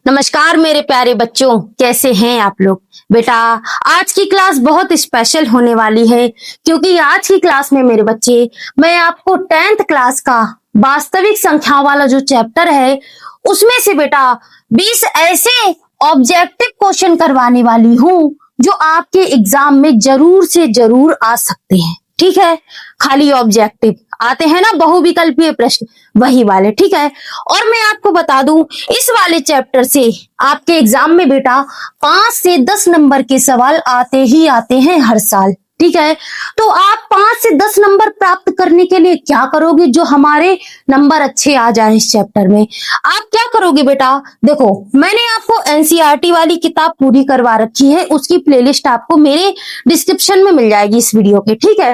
नमस्कार मेरे प्यारे बच्चों, कैसे हैं आप लोग। बेटा आज की क्लास बहुत स्पेशल होने वाली है क्योंकि आज की क्लास में मेरे बच्चे मैं आपको 10th क्लास का वास्तविक संख्याओं वाला जो चैप्टर है उसमें से बेटा 20 ऐसे ऑब्जेक्टिव क्वेश्चन करवाने वाली हूं जो आपके एग्जाम में जरूर से जरूर आ सकते हैं। ठीक है, खाली ऑब्जेक्टिव आते हैं ना बहुविकल्पीय प्रश्न, वही वाले। ठीक है, और मैं आपको बता दूं इस वाले चैप्टर से आपके एग्जाम में बेटा 5 से 10 नंबर के सवाल आते ही आते हैं हर साल। ठीक है, तो आप 5 से 10 नंबर प्राप्त करने के लिए क्या करोगे, जो हमारे नंबर अच्छे आ जाए इस चैप्टर में। आप क्या करोगे बेटा, देखो मैंने आपको एनसीईआरटी वाली किताब पूरी करवा रखी है, उसकी प्लेलिस्ट आपको मेरे डिस्क्रिप्शन में मिल जाएगी इस वीडियो के। ठीक है,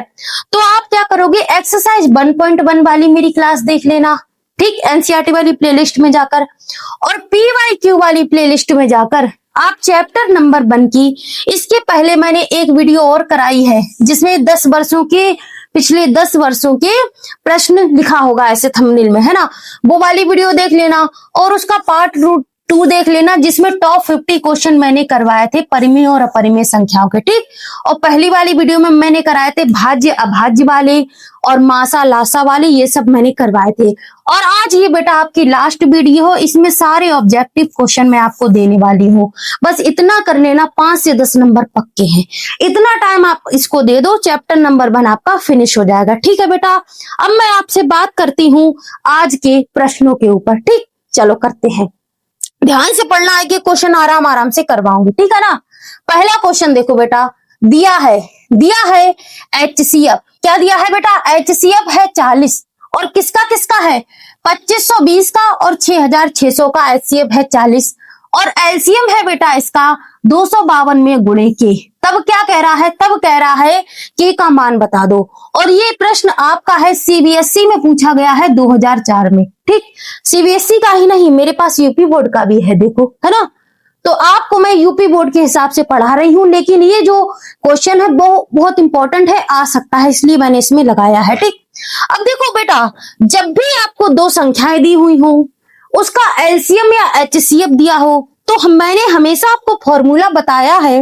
तो आप क्या करोगे, एक्सरसाइज 1.1 वाली मेरी क्लास देख लेना, ठीक, एनसीईआरटी वाली प्लेलिस्ट में जाकर, और पीवाईक्यू वाली प्लेलिस्ट में जाकर आप चैप्टर नंबर 1 की इसके पहले मैंने एक वीडियो और कराई है जिसमें 10 वर्षों के पिछले 10 वर्षों के प्रश्न लिखा होगा ऐसे थंबनेल में, है ना। वो वाली वीडियो देख लेना और उसका पार्ट 2 देख लेना जिसमें टॉप 50 क्वेश्चन मैंने करवाए थे परिमेय और अपरिमेय संख्याओं के। ठीक, और पहली वाली वीडियो में मैंने कराए थे भाज्य अभाज्य वाले और मासा लासा वाले, ये सब मैंने करवाए थे। और आज ये बेटा आपकी लास्ट वीडियो हो, इसमें सारे ऑब्जेक्टिव क्वेश्चन मैं आपको देने वाली हूँ। बस इतना कर लेना, 5 से 10 नंबर पक्के हैं। इतना टाइम आप इसको दे दो, चैप्टर नंबर 1 आपका फिनिश हो जाएगा। ठीक है बेटा, अब मैं आपसे बात करती हूँ आज के प्रश्नों के ऊपर। ठीक, चलो करते हैं। ध्यान से पढ़ना है कि क्वेश्चन आराम आराम से करवाऊंगी, ठीक है ना। पहला क्वेश्चन देखो बेटा, दिया है HCF। क्या दिया है बेटा, HCF है 40 और किसका किसका है 2520 का और 6600 का HCF है 40 और एलसीएम है बेटा इसका 252 में गुणे के। तब क्या कह रहा है, तब कह रहा है के का मान बता दो। और ये प्रश्न आपका है सीबीएसई में पूछा गया है 2004 में। ठीक, सीबीएसई का ही नहीं, मेरे पास यूपी बोर्ड का भी है, देखो, है ना। तो आपको मैं यूपी बोर्ड के हिसाब से पढ़ा रही हूं, लेकिन ये जो क्वेश्चन है वो बहुत इंपॉर्टेंट है, आ सकता है, इसलिए मैंने इसमें लगाया है। ठीक, अब देखो बेटा, जब भी आपको दो संख्याएं दी हुई हो, उसका एलसीएम या एचसीएफ दिया हो, तो मैंने हमेशा आपको फॉर्मूला बताया है।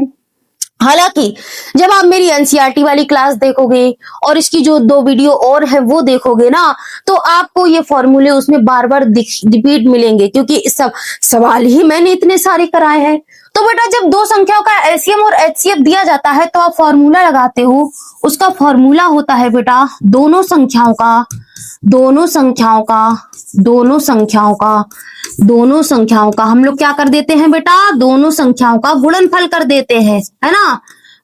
हालांकि जब आप मेरी एनसीईआरटी वाली क्लास देखोगे और इसकी जो 2 वीडियो और है वो देखोगे ना, तो आपको ये फॉर्मूले उसमें बार बार रिपीट मिलेंगे, क्योंकि सब सवाल ही मैंने इतने सारे कराए हैं। तो बेटा जब दो संख्याओं का एलसीएम और एचसीएफ दिया जाता है तो आप फॉर्मूला लगाते हो, उसका फॉर्मूला होता है बेटा दोनों संख्याओं का हम लोग क्या कर देते हैं बेटा, दोनों संख्याओं का गुणनफल कर देते हैं, है ना,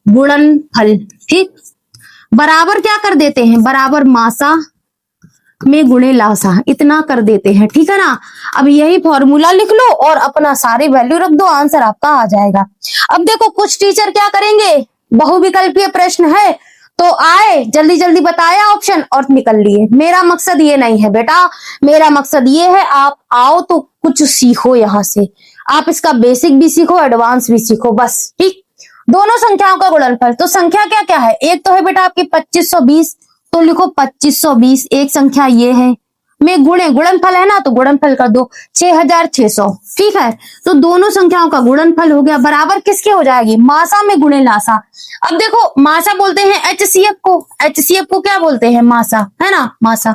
गुणनफल। ठीक, बराबर क्या कर देते हैं, बराबर मासा में गुणे लासा, इतना कर देते हैं। ठीक है ना, अब यही फॉर्मूला लिख लो और अपना सारे वैल्यू रख दो, आंसर आपका आ जाएगा। अब देखो कुछ टीचर क्या करेंगे, बहुविकल्पीय प्रश्न है तो आए जल्दी जल्दी बताया ऑप्शन और निकल लिए। मेरा मकसद ये नहीं है बेटा, मेरा मकसद ये है आप आओ तो कुछ सीखो, यहाँ से आप इसका बेसिक भी सीखो, एडवांस भी सीखो, बस। ठीक, दोनों संख्याओं का गुणनफल, तो संख्या क्या क्या है, एक तो है बेटा आपकी 2520, तो लिखो 2520, एक संख्या ये है, में गुणनफल है ना, तो गुणनफल कर दो 6600। ठीक है, तो दोनों संख्याओं का गुणनफल हो गया, बराबर किसके हो जाएगी, मासा में गुणे लासा। अब देखो मासा बोलते हैं एचसीएफ को क्या बोलते हैं, मासा, है ना, मासा।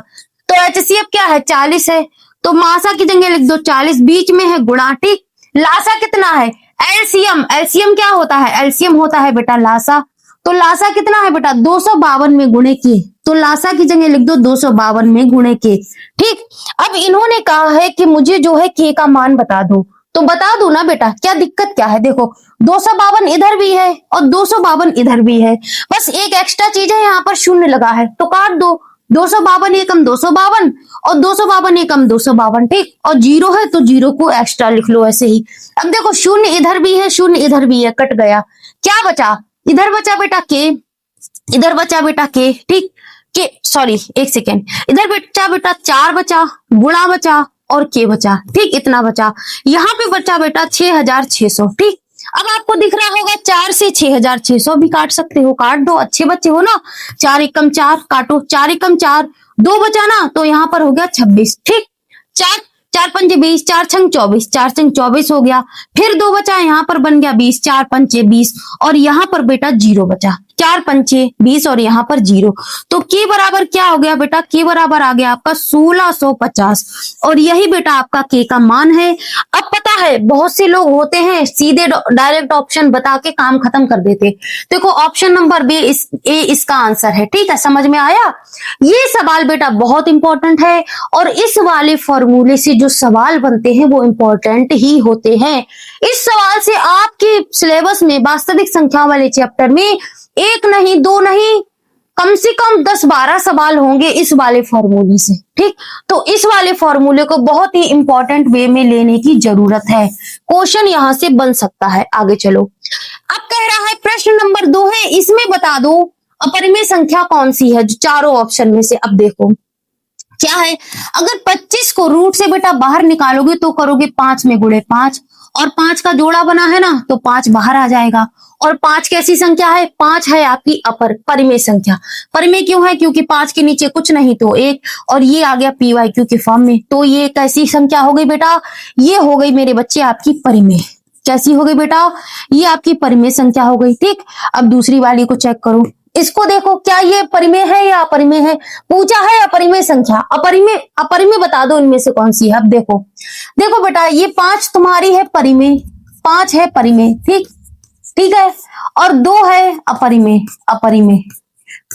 तो एचसीएफ क्या है 40 है, तो मासा की जगह लिख दो 40, बीच में है गुणा। ठीक, लासा कितना है, एलसीएम क्या होता है, एलसीएम होता है बेटा लासा, तो लासा कितना है बेटा 252 में गुणे के, तो लासा की जगह लिख दो 252 में गुणे के। ठीक, अब इन्होंने कहा है कि मुझे जो है के का मान बता दो, तो बता दो ना बेटा, क्या दिक्कत क्या है। देखो 252 इधर भी है और 252 इधर भी है, बस एक एक्स्ट्रा चीज है, यहाँ पर शून्य लगा है तो काट दो, 252 एकम 252 और 252 एकम 252। ठीक, और 0 है तो 0 को एक्स्ट्रा लिख लो ऐसे ही। अब देखो शून्य इधर भी है, शून्य इधर भी है, कट गया, क्या बचा, इधर बचा बेटा के, इधर बचा बेटा के। ठीक, के सॉरी एक सेकेंड, इधर बचा बेटा 4 बचा, गुणा बचा और के बचा। ठीक, इतना बचा, यहाँ पे बचा बेटा 6600। ठीक, अब आपको दिख रहा होगा 4 से 6600 भी काट सकते हो, काट दो, अच्छे बच्चे हो ना। 4 एकम 4 काटो, 4 एकम 4, 2 बचा ना, तो यहाँ पर हो गया 26। ठीक, 4 4 पंजे 20, 4 छंग 24, 4 छंग 24 हो गया। फिर 2 बचा, यहाँ पर बन गया 20, 4 पंचे 20 और यहाँ पर बेटा 0 बचा, 4 पंचे 20 और यहाँ पर 0। तो के बराबर क्या हो गया बेटा, के बराबर आ गया आपका 1650 और यही बेटा आपका के का मान है। अब पता है बहुत से लोग होते हैं सीधे डायरेक्ट ऑप्शन बता के काम खत्म कर देते। देखो ऑप्शन नंबर बी ए इसका आंसर है। ठीक है, समझ में आया। ये सवाल बेटा बहुत इंपॉर्टेंट है और इस वाले फॉर्मूले से जो सवाल बनते हैं वो इंपॉर्टेंट ही होते हैं। इस सवाल से आपके सिलेबस में वास्तविक संख्या वाले चैप्टर में एक नहीं, दो नहीं, कम से कम 10-12 सवाल होंगे इस वाले फॉर्मूले से। ठीक, तो इस वाले फॉर्मूले को बहुत ही इंपॉर्टेंट वे में लेने की जरूरत है। क्वेश्चन यहां से बन सकता है। आगे चलो, अब कह रहा है प्रश्न नंबर 2 है, इसमें बता दो अपरिमेय संख्या कौन सी है जो चारों ऑप्शन में से। अब देखो क्या है, अगर 25 को रूट से बेटा बाहर निकालोगे तो करोगे 5 में गुणे 5 और 5 का जोड़ा बना है ना, तो 5 बाहर आ जाएगा। और 5 कैसी संख्या है, 5 है आपकी परिमेय संख्या। परिमेय क्यों है, क्योंकि 5 के नीचे कुछ नहीं तो 1 और ये आ गया PYQ के फॉर्म में। तो ये कैसी संख्या हो गई बेटा, ये हो गई मेरे बच्चे आपकी परिमेय। कैसी हो गई बेटा, ये आपकी परिमेय संख्या हो गई। ठीक, अब दूसरी वाली को चेक करो, इसको देखो क्या ये परिमेय है या अपरिमेय है। पूछा है अपरिमेय संख्या, अपरिमेय बता दो इनमें से कौन सी है। अब देखो देखो बेटा, ये 5 तुम्हारी है परिमेय, 5 है परिमेय। ठीक, ठीक है, और 2 है अपरिमेय।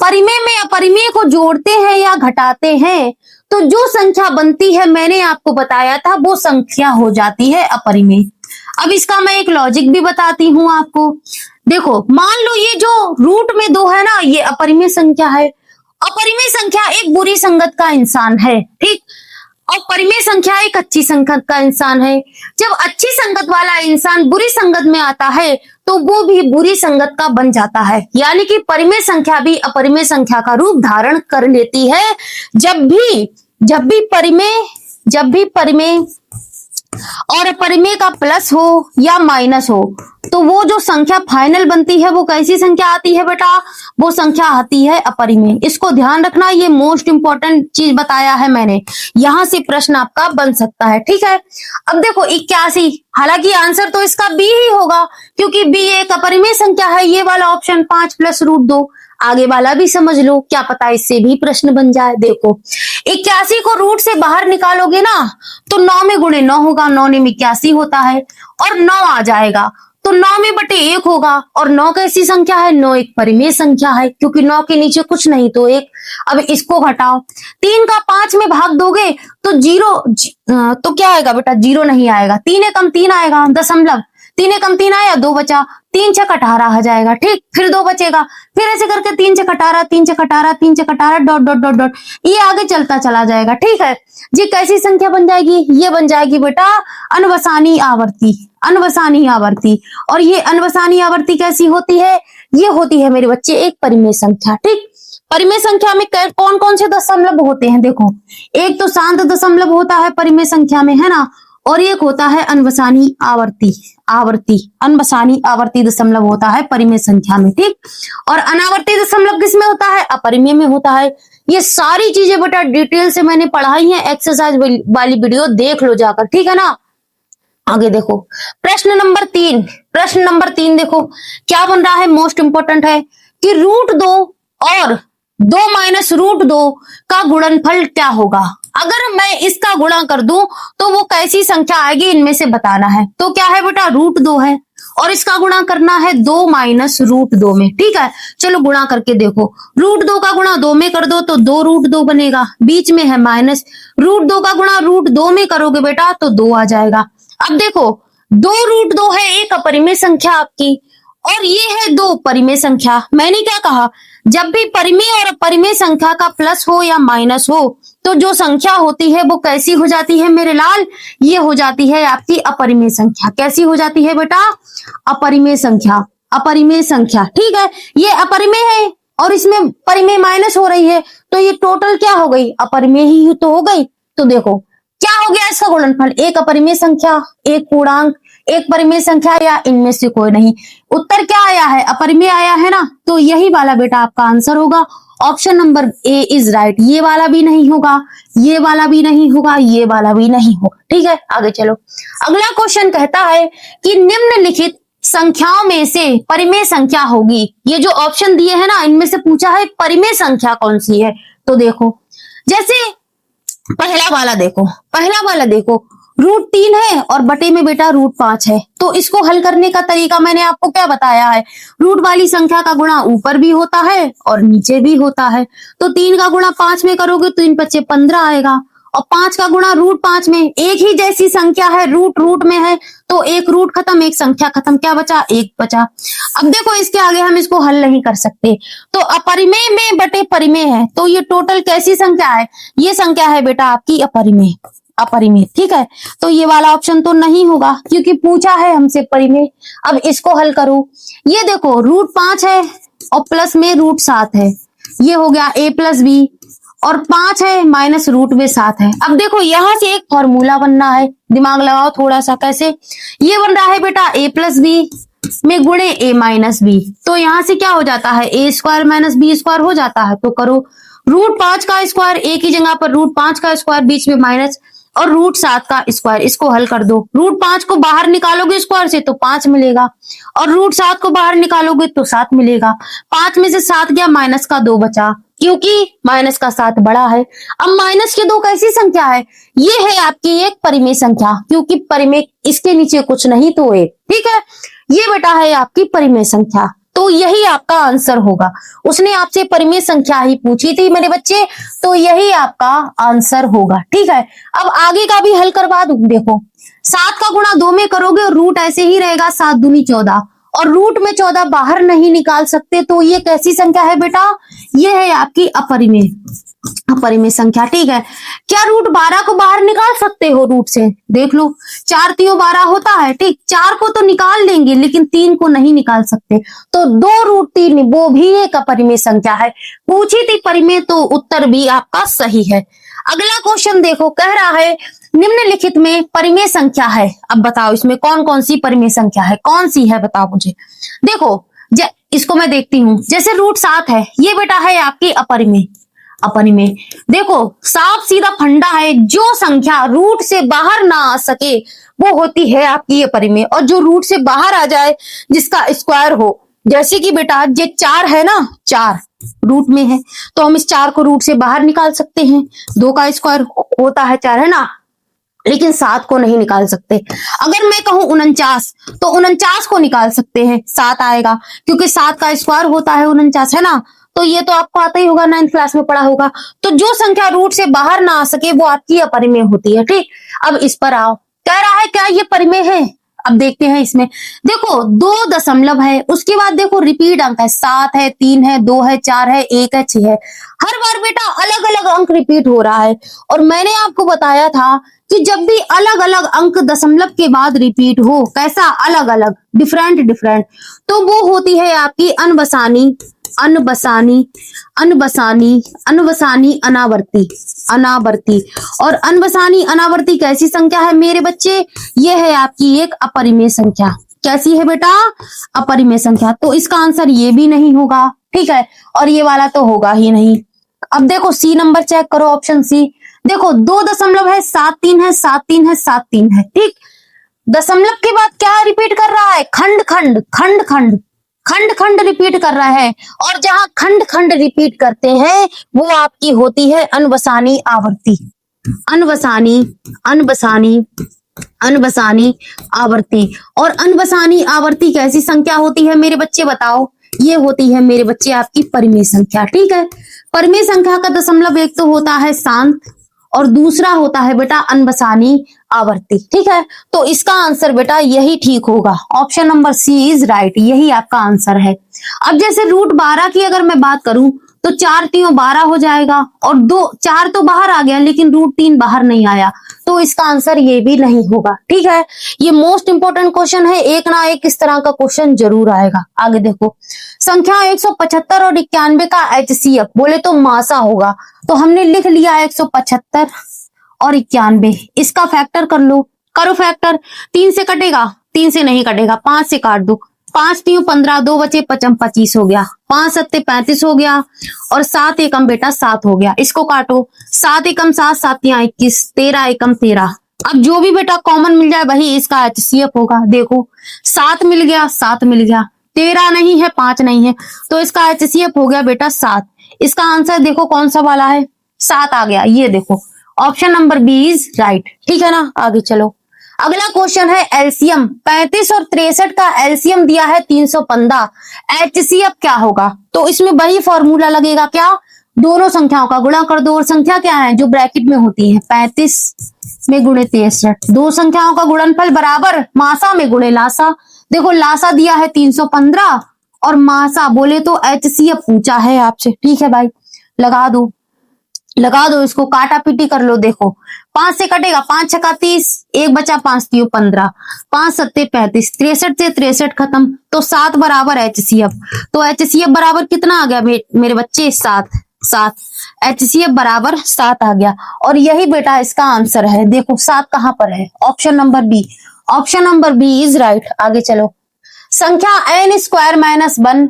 परिमेय में अपरिमेय को जोड़ते हैं या घटाते हैं तो जो संख्या बनती है, मैंने आपको बताया था, वो संख्या हो जाती है अपरिमेय। अब इसका मैं एक लॉजिक भी बताती हूं आपको। देखो मान लो ये जो रूट में 2 है ना, ये अपरिमेय संख्या है। अपरिमेय संख्या एक बुरी संगत का इंसान है। ठीक, और परिमेय संख्या एक अच्छी संगत का इंसान है। जब अच्छी संगत वाला इंसान बुरी संगत में आता है तो वो भी बुरी संगत का बन जाता है। यानी कि परिमेय संख्या भी अपरिमेय संख्या का रूप धारण कर लेती है। जब भी परिमेय और अपरिमेय का प्लस हो या माइनस हो तो वो जो संख्या फाइनल बनती है वो कैसी संख्या आती है बेटा, वो संख्या आती है अपरिमेय। इसको ध्यान रखना, ये मोस्ट इंपॉर्टेंट चीज बताया है मैंने, यहां से प्रश्न आपका बन सकता है। ठीक है, अब देखो 81, हालांकि आंसर तो इसका बी ही होगा क्योंकि बी एक अपरिमेय संख्या है। ये वाला ऑप्शन 5 + √2, आगे वाला भी समझ लो, क्या पता इससे भी प्रश्न बन जाए। देखो 81 को रूट से बाहर निकालोगे ना तो 9 में गुणे 9 होगा, 9 में 81 होता है और 9 आ जाएगा तो 9 में बटे 1 होगा। और 9 कैसी संख्या है, 9 एक परिमेय संख्या है क्योंकि 9 के नीचे कुछ नहीं तो 1। अब इसको घटाओ, 3 का 5 में भाग दोगे तो 0 तो क्या आएगा बेटा, 0 नहीं आएगा। 3 एकम 3 आएगा, दशमलव 3 एकम 3 आया, 2 बचा, 3 छक 18 आ जाएगा। ठीक, फिर 2 बचेगा, फिर ऐसे करके 3 छक 18, 3 छक 18, 3 छक 18 डॉट डॉट डॉट डॉट, ये आगे चलता चला जाएगा। ठीक है जी, कैसी संख्या बन जाएगी, ये बन जाएगी बेटा अनवसानी आवर्ती। और ये अनवसानी आवर्ती कैसी होती है, ये होती है मेरे बच्चे एक परिमेय संख्या। ठीक, परिमेय संख्या में कौन कौन से दशमलव होते हैं, देखो एक तो शांत दशमलव होता है परिमेय संख्या में, है ना, और एक होता है अनवसानी आवर्ती दशमलव होता है परिमेय संख्या में। ठीक, और अनावर्ती दशमलव किसमें होता है, अपरिमेय में होता है। ये सारी चीजें बेटा डिटेल से मैंने पढ़ाई है, एक्सरसाइज वाली वीडियो देख लो जाकर। ठीक है ना, आगे देखो प्रश्न नंबर 3 देखो क्या बन रहा है, मोस्ट इंपॉर्टेंट है कि √2 और 2 - √2 का गुणनफल क्या होगा। अगर मैं इसका गुणा कर दूं तो वो कैसी संख्या आएगी, इनमें से बताना है। तो क्या है बेटा, √2 है और इसका गुणा करना है 2 - √2 में। ठीक है, चलो गुणा करके देखो, √2 का गुणा 2 में कर दो तो 2 √2 बनेगा, बीच में है माइनस, √2 का गुणा √2 में करोगे बेटा तो 2 आ जाएगा। अब देखो 2 √2 है एक अपरिमेय संख्या आपकी और ये है 2 परिमेय संख्या। मैंने क्या कहा, जब भी परिमेय और अपरिमेय संख्या का प्लस हो या माइनस हो तो जो संख्या होती है वो कैसी हो जाती है मेरे लाल, ये हो जाती है आपकी अपरिमेय संख्या। कैसी हो जाती है बेटा, अपरिमेय संख्या। ठीक है, ये अपरिमेय है और इसमें परिमेय माइनस हो रही है तो ये टोटल क्या हो गई, अपरिमेय ही तो हो गई। तो देखो क्या हो गया इसका गुणनफल? एक अपरिमेय संख्या, एक पूर्णांक, एक परिमेय संख्या, या इनमें से कोई नहीं। उत्तर क्या आया है? अपरिमेय आया है ना, तो यही वाला बेटा आपका आंसर होगा। Option number A is right. ये वाला भी नहीं होगा, ये वाला भी नहीं होगा, ये वाला भी नहीं होगा। ठीक है, आगे चलो। अगला क्वेश्चन कहता है कि निम्नलिखित संख्याओं में से परिमेय संख्या होगी। ये जो ऑप्शन दिए हैं ना, इनमें से पूछा है परिमेय संख्या कौन सी है। तो देखो, जैसे पहला वाला देखो, √3 है और बटे में बेटा √5 है। तो इसको हल करने का तरीका मैंने आपको क्या बताया है? रूट वाली संख्या का गुणा ऊपर भी होता है और नीचे भी होता है। तो 3 का गुणा 5 में करोगे तो 3 × 5 = 15 आएगा, और 5 का गुणा √5 में, एक ही जैसी संख्या है, रूट में है, तो एक रूट खत्म, एक संख्या खत्म, क्या बचा? 1 बचा। अब देखो, इसके आगे हम इसको हल नहीं कर सकते, तो अपरिमेय में बटे परिमेय है, तो ये टोटल कैसी संख्या है? ये संख्या है बेटा आपकी अपरिमेय। ठीक है, तो ये वाला ऑप्शन तो नहीं होगा क्योंकि पूछा है हमसे परिमेय। अब इसको हल करो, ये देखो √5 है और प्लस में √7 है, ये हो गया a + b, और 5 है माइनस √7 है। अब देखो, यहां से एक फॉर्मूला बनना है, दिमाग लगाओ थोड़ा सा। कैसे? ये बन रहा है बेटा a + b में गुणे a - b, तो यहां से क्या हो जाता है? a² - b² हो जाता है। तो करो, √5 का स्क्वायर, a की जगह पर √5 का स्क्वायर, बीच में माइनस, और √7 का स्क्वायर, इसको हल कर दो। √5 को बाहर निकालोगे स्क्वायर से तो 5 मिलेगा, और √7 को बाहर निकालोगे तो 7 मिलेगा। 5 में से 7 गया, माइनस का 2 बचा, क्योंकि माइनस का 7 बड़ा है। अब माइनस के 2 कैसी संख्या है? ये है आपकी एक परिमेय संख्या, क्योंकि परिमेय इसके नीचे कुछ नहीं तो 1। ठीक है, ये बेटा है आपकी परिमेय संख्या, तो यही आपका आंसर होगा। उसने आपसे परिमेय संख्या ही पूछी थी मेरे बच्चे, तो यही आपका आंसर होगा। ठीक है, अब आगे का भी हल करवा दूं। देखो, 7 का गुणा 2 में करोगे और रूट ऐसे ही रहेगा, 7 दूनी 14, और रूट में 14 बाहर नहीं निकाल सकते, तो ये कैसी संख्या है बेटा? ये है आपकी अपरिमेय संख्या। ठीक है, क्या √12 को बाहर निकाल सकते हो? रूट से देख लो, 4 × 3 = 12 होता है। ठीक, 4 को तो निकाल लेंगे लेकिन 3 को नहीं निकाल सकते, तो 2√3 वो भी एक अपरिमेय संख्या है। पूछी थी परिमेय, तो उत्तर भी आपका सही है। अगला क्वेश्चन देखो, कह रहा है निम्नलिखित में परिमेय संख्या है। अब बताओ इसमें कौन कौन सी परिमेय संख्या है, कौन सी है बताओ मुझे। देखो, इसको मैं देखती हूं, जैसे √7 है, ये बेटा है आपकी अपरिमेय। देखो, साफ सीधा फंडा है, जो संख्या रूट से बाहर ना आ सके वो होती है आपकी अपरिमेय, और जो रूट से बाहर आ जाए, जिसका स्क्वायर हो, जैसे कि बेटा ये 4 है ना, 4 रूट में है, तो हम इस 4 को रूट से बाहर निकाल सकते हैं। 2 का स्क्वायर होता है 4, है ना, लेकिन 7 को नहीं निकाल सकते। अगर मैं कहूं 49, तो 49 को निकाल सकते हैं, 7 आएगा, क्योंकि 7 का स्क्वायर होता है 49, है ना। तो ये तो आपको आता ही होगा, 9th क्लास में पढ़ा होगा। तो जो संख्या रूट से बाहर ना आ सके वो आपकी अपरिमेय होती है। ठीक, अब इस पर आओ, कह रहा है क्या ये परिमेय है? अब देखते हैं इसमें। देखो, 2 दशमलव है, उसके बाद देखो रिपीट अंक है, 7 है, 3 है, 2 है, 4 है, 1 है, 6 है। हर बार बेटा अलग अलग अंक रिपीट हो रहा है, और मैंने आपको बताया था कि जब भी अलग अलग अंक दशमलव के बाद रिपीट हो, कैसा? अलग अलग, डिफरेंट, तो वो होती है आपकी अनावर्ती। और अनबसानी अनावर्ती कैसी संख्या है मेरे बच्चे? ये है आपकी एक अपरिमेय संख्या। कैसी है बेटा? अपरिमेय संख्या। तो इसका आंसर ये भी नहीं होगा। ठीक है, और ये वाला तो होगा ही नहीं। अब देखो सी नंबर चेक करो, ऑप्शन सी। देखो, 2 दशमलव है, 7 3 है, 7 3 है, 7 3 है। ठीक, दशमलव के बाद क्या रिपीट कर रहा है? खंड रिपीट कर रहा है, और जहां खंड रिपीट करते हैं वो आपकी होती है अनबसानी आवर्ती। अनबसानी आवर्ती। और अनबसानी आवर्ती कैसी संख्या होती है मेरे बच्चे बताओ? ये होती है मेरे बच्चे आपकी परिमेय संख्या। ठीक है, परिमेय संख्या का दशमलव एक तो होता है शांत, और दूसरा होता है बेटा अनबसानी आवर्ती। ठीक है, तो इसका आंसर बेटा यही ठीक होगा। Option number C is right, यही आपका आंसर है। अब जैसे √12 की अगर मैं बात करूं, तो 4 3 12 हो जाएगा, और 4 तो बाहर आ गया लेकिन √3 बाहर नहीं आया, तो इसका आंसर ये भी नहीं होगा। ठीक है, ये मोस्ट इंपोर्टेंट क्वेश्चन है, एक ना एक इस तरह का क्वेश्चन जरूर आएगा। आगे देखो, संख्या 175 और 91 का HCF बोले तो मासा होगा, तो हमने लिख लिया 175 और 91। इसका फैक्टर कर लो, करो फैक्टर। 3 से कटेगा? 3 से नहीं कटेगा, 5 से काट दो। 5 3 15, 2 बचे 25 हो गया। 5 7 35 हो गया और 7 एकम बेटा 7 हो गया। इसको काटो, 7 एकम 7, 7 21, 13 एकम 13। अब जो भी बेटा कॉमन मिल जाए वही इसका HCF होगा। देखो 7 मिल गया, 7 मिल गया, 13 नहीं है, 5 नहीं है, तो इसका HCF हो गया बेटा 7। इसका आंसर देखो कौन सा वाला है, 7 आ गया। ये देखो option number B is right. ठीक है ना, आगे चलो। अगला क्वेश्चन है एलसीएम। 35 और 63 का एलसीएम दिया है 315, HCF क्या होगा? तो इसमें वही फॉर्मूला लगेगा, क्या? दोनों संख्याओं का गुणा कर दो। और संख्या क्या है जो ब्रैकेट में होती है? 35 में गुणे 63। दो संख्याओं का गुणनफल बराबर मासा में गुणे लासा। देखो लासा दिया है 315 और मासा बोले तो HCF पूछा है आपसे। ठीक है भाई, लगा दो, लगा दो इसको, काटा पीटी कर लो। देखो 5 से कटेगा, 5 छक्का 30, 1 बचा 5 3 15, 5 7 35, 63 से 63 खत्म, तो 7 बराबर HCF। तो HCF बराबर कितना आ गया मेरे बच्चे? 7। 7 HCF बराबर 7 आ गया और यही बेटा इसका आंसर है। देखो 7 कहां पर है? Option number B. Option number B is right. आगे चलो। संख्या n स्क्वायर माइनस 1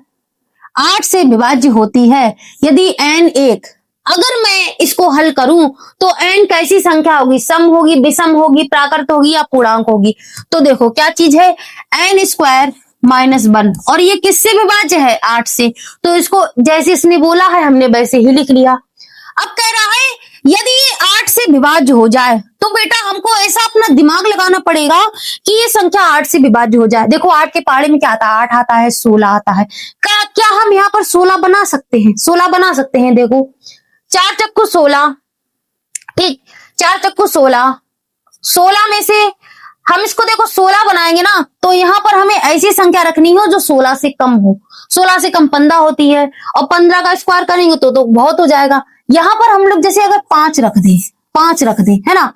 8 से विभाज्य होती है यदि n एक। अगर मैं इसको हल करूं तो n कैसी संख्या होगी? सम होगी, विषम होगी, प्राकृत होगी या पूर्णांक होगी? तो देखो क्या चीज है, n स्क्वायर माइनस 1 और ये किससे विभाज्य है? 8 से। तो इसको जैसे इसने बोला है हमने वैसे ही लिख लिया। अब कह रहा है यदि ये 8 से विभाज्य हो जाए तो बेटा हमको ऐसा अपना दिमाग लगाना पड़ेगा कि ये संख्या 8 से विभाज्य हो जाए। देखो 8 के पहाड़े में क्या आता है? 8 आता है, 16 आता है। क्या हम यहाँ पर 16 बना सकते हैं? 16 बना सकते हैं। देखो 4 चक्कू 16, ठीक, 4 चक्कू 16, 16 में से हम इसको देखो 16 बनाएंगे ना तो यहाँ पर हमें ऐसी संख्या रखनी हो जो 16 से कम हो। 16 से कम 15 होती है और 15 का स्क्वायर करेंगे तो बहुत हो जाएगा। यहाँ पर हम लोग जैसे अगर 5 रख दें, 5 रख दें, है ना,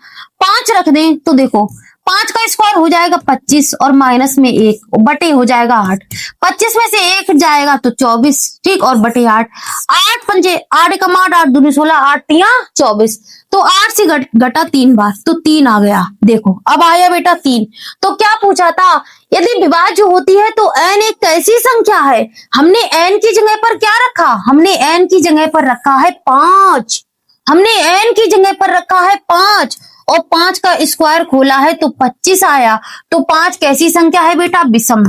5 रख दें तो देखो 5 का स्क्वायर हो जाएगा 25 और माइनस में 1 बटे हो जाएगा 8। 25 में से 1 जाएगा तो 24, ठीक, और बटे 8। 8 पंजे 8 एकम 8, 8 दूनी 16, 8 तिया 24। तो 8 से घटा 3 बार तो 3 आ गया। देखो अब आया बेटा 3। तो क्या पूछा था? यदि विभाज्य होती है तो n एक कैसी संख्या है? हमने n की जगह पर क्या रखा? हमने n की जगह पर रखा है 5। हमने n की जगह पर रखा है 5 और 5 का स्क्वायर खोला है तो 25 आया। तो 5 कैसी संख्या है बेटा? विषम।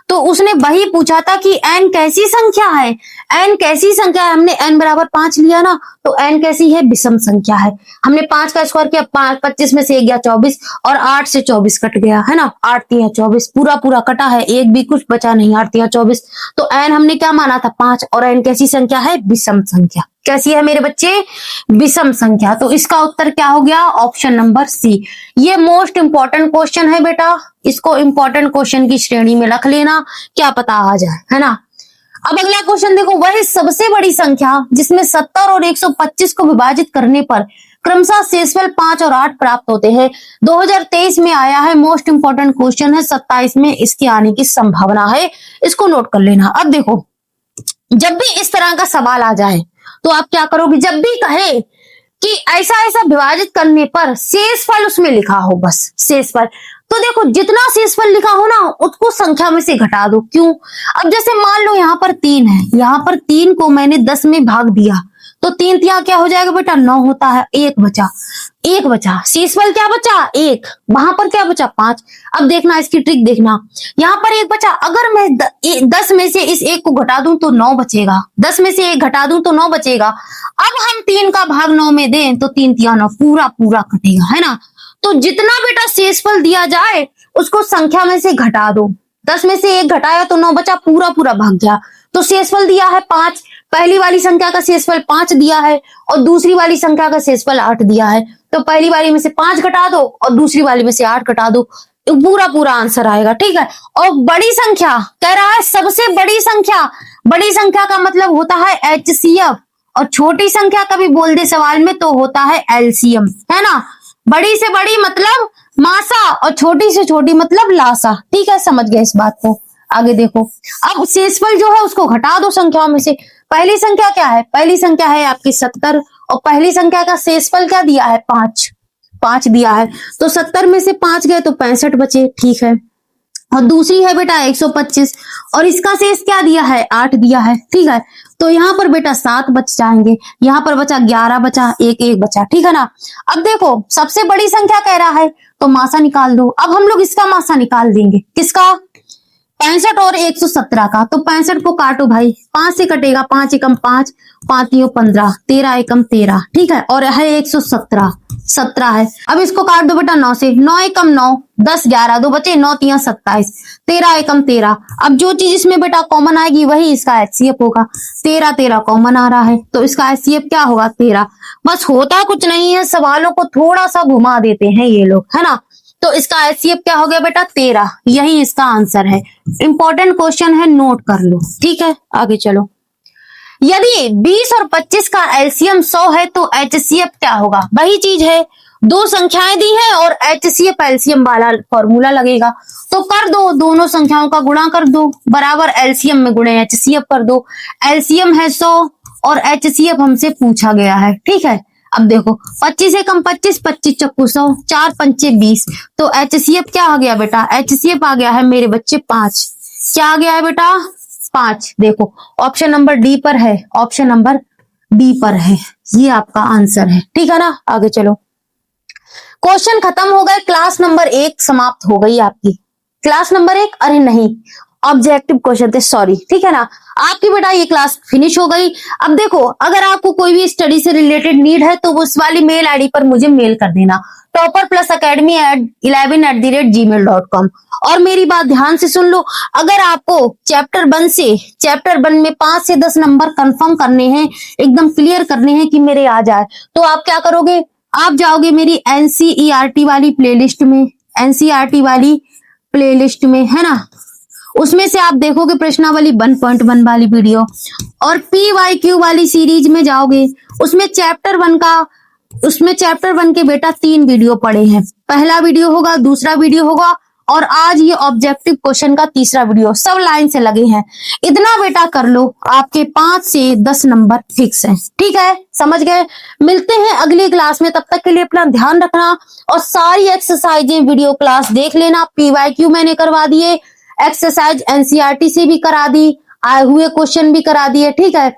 तो उसने वही पूछा था कि n कैसी संख्या है? n कैसी संख्या है? हमने n बराबर 5 लिया ना, तो n कैसी है? विषम संख्या है। हमने 5 का स्क्वायर किया, 25 में से 1 गया 24 और 8 से 24 कट गया, है ना, 8 तिया 24, पूरा पूरा कटा है, एक भी कुछ बचा नहीं, 8 तिया 24। तो n हमने क्या माना था? 5। और n कैसी संख्या है? विषम संख्या। कैसी है मेरे बच्चे? विषम संख्या। तो इसका उत्तर क्या हो गया? Option number C. ये मोस्ट इंपॉर्टेंट क्वेश्चन है बेटा, इसको इंपॉर्टेंट क्वेश्चन की श्रेणी में रख लेना, क्या पता आ जाए, है ना। अब अगला क्वेश्चन देखो, वही सबसे बड़ी संख्या जिसमें 70 और 125 को विभाजित करने पर क्रमशः शेषफल 5 और 8 प्राप्त होते हैं। 2023 में आया है, मोस्ट इंपॉर्टेंट क्वेश्चन है, 27 में इसके आने की संभावना है, इसको नोट कर लेना। अब देखो जब भी इस तरह का सवाल आ जाए तो आप क्या करोगे? जब भी कहे कि ऐसा ऐसा विभाजित करने पर शेषफल उसमें लिखा हो, बस शेषफल, तो देखो जितना शेषफल लिखा हो ना उसको संख्या में से घटा दो। क्यों? अब जैसे मान लो यहाँ पर 3 है, यहाँ पर 3 को मैंने 10 में भाग दिया तो 3 तिया क्या हो जाएगा बेटा? 9 होता है। 1 बचा, 1 बचा, शेषफल क्या बचा? 1। वहां पर क्या बचा? 5। अब देखना इसकी ट्रिक देखना, यहाँ पर 1 बचा, अगर मैं 10 में से इस 1 को घटा दूं तो 9 बचेगा। 10 में से 1 घटा दूं तो 9 बचेगा। अब हम 3 का भाग 9 में दें तो 3 तिया 9, पूरा पूरा कटेगा, है ना। तो जितना बेटा शेषफल दिया जाए उसको संख्या में से घटा दो। 10 में से 1 घटाया तो 9 बचा, पूरा पूरा भाग गया। तो शेषफल दिया है 5, पहली वाली संख्या का शेषफल 5 दिया है और दूसरी वाली संख्या का शेषफल 8 दिया है। तो पहली वाली में से 5 घटा दो और दूसरी वाली में से 8 घटा दो, पूरा पूरा आंसर आएगा, ठीक है। और बड़ी संख्या कह रहा है, सबसे बड़ी संख्या, बड़ी संख्या का मतलब होता है HCF और छोटी संख्या कभी बोल दे सवाल में तो होता है LCM, है ना। बड़ी से बड़ी मतलब मासा और छोटी से छोटी मतलब लासा, ठीक है, समझ गए इस बात को। आगे देखो, अब शेषफल जो है उसको घटा दो संख्याओं में से। पहली संख्या क्या है? पहली संख्या है आपकी 70 और पहली संख्या का शेषफल क्या दिया है? 5। 5 दिया है, तो 70 में से 5 गए तो 65 बचे, ठीक है। और दूसरी है बेटा 125, और इसका शेष क्या दिया है, 8 दिया है, ठीक है। तो यहाँ पर बेटा 7 बच जाएंगे, यहाँ पर बचा 11 बचा, एक बचा, ठीक है ना। अब देखो सबसे बड़ी संख्या कह रहा है तो मासा निकाल दो। अब हम लोग इसका मासा निकाल देंगे, किसका, 65 और 117 का। तो 65 को काटो भाई, 5 से कटेगा, 5 एकम 5, 5 तियो 15, 13 एकम 13, ठीक है। और है 117, 17 है। अब इसको काट दो बेटा 9 से, 9 एकम 9, 10 11 2 बचे, 9 तिया 27, 13 एकम 13। अब जो चीज इसमें बेटा कॉमन आएगी वही इसका एचसीएफ होगा। 13 13 कॉमन आ रहा है तो इसका एचसीएफ क्या होगा, 13। बस होता कुछ नहीं है, सवालों को थोड़ा सा घुमा देते हैं ये लोग, है ना। तो इसका एचसीएफ क्या हो गया बेटा, 13, यही इसका आंसर है। इंपॉर्टेंट क्वेश्चन है, नोट कर लो, ठीक है। आगे चलो, यदि 20 और 25 का एलसीएम 100 है तो एचसीएफ क्या होगा। वही चीज है, दो संख्याएं दी हैं और एचसीएफ एलसीएम वाला फॉर्मूला लगेगा। तो कर दो, दोनों संख्याओं का गुणा कर दो, बराबर एलसीएम में गुणे एचसीएफ कर दो। एलसीएम है 100 और एचसीएफ हमसे पूछा गया है, ठीक है। अब देखो 25 एकम 25, 25 चक्कू 100, 4 पंचे 20, तो एचसीएफ क्या आ गया बेटा, एचसीएफ आ गया है मेरे बच्चे 5। क्या आ गया है बेटा, 5। देखो ऑप्शन नंबर डी पर है, ऑप्शन नंबर डी पर है, ये आपका आंसर है, ठीक है ना। आगे चलो, क्वेश्चन खत्म हो गए, क्लास नंबर 1 समाप्त हो गई आपकी। क्लास नंबर 1, अरे नहीं ऑब्जेक्टिव क्वेश्चन थे, सॉरी, ठीक है ना। आपकी बेटा ये क्लास फिनिश हो गई। अब देखो अगर आपको कोई भी स्टडी से रिलेटेड नीड है तो उस वाली मेल आईडी पर मुझे मेल कर देना, topperplusacademy@11@gmail.com। और मेरी बात ध्यान से सुन लो, अगर आपको चैप्टर 1 में 5 से 10 नंबर कंफर्म करने हैं, एकदम क्लियर करने हैं कि मेरे आ जाए, तो आप क्या करोगे, आप जाओगे मेरी एनसीईआरटी वाली प्लेलिस्ट में, एनसीईआरटी वाली प्लेलिस्ट में, है ना। उसमें से आप देखोगे प्रश्नावली 1.1 वाली वीडियो, और PYQ वाली सीरीज में जाओगे, उसमें चैप्टर 1 के बेटा 3 वीडियो पड़े हैं। पहला वीडियो होगा, दूसरा वीडियो होगा, और आज ये ऑब्जेक्टिव क्वेश्चन का तीसरा वीडियो, सब लाइन से लगे हैं। इतना बेटा कर लो, आपके 5 से 10 नंबर फिक्स हैं, ठीक है, समझ गए। मिलते हैं अगली क्लास में, तब तक के लिए अपना ध्यान रखना और सारी एक्सरसाइजें वीडियो क्लास देख लेना। PYQ मैंने करवा दिए, एक्सरसाइज एनसीईआरटी से भी करा दी, आए हुए क्वेश्चन भी करा दिए, ठीक है।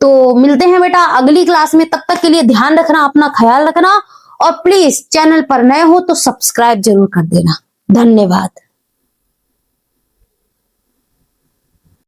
तो मिलते हैं बेटा अगली क्लास में, तब तक के लिए ध्यान रखना, अपना ख्याल रखना, और प्लीज चैनल पर नए हो तो सब्सक्राइब जरूर कर देना। धन्यवाद।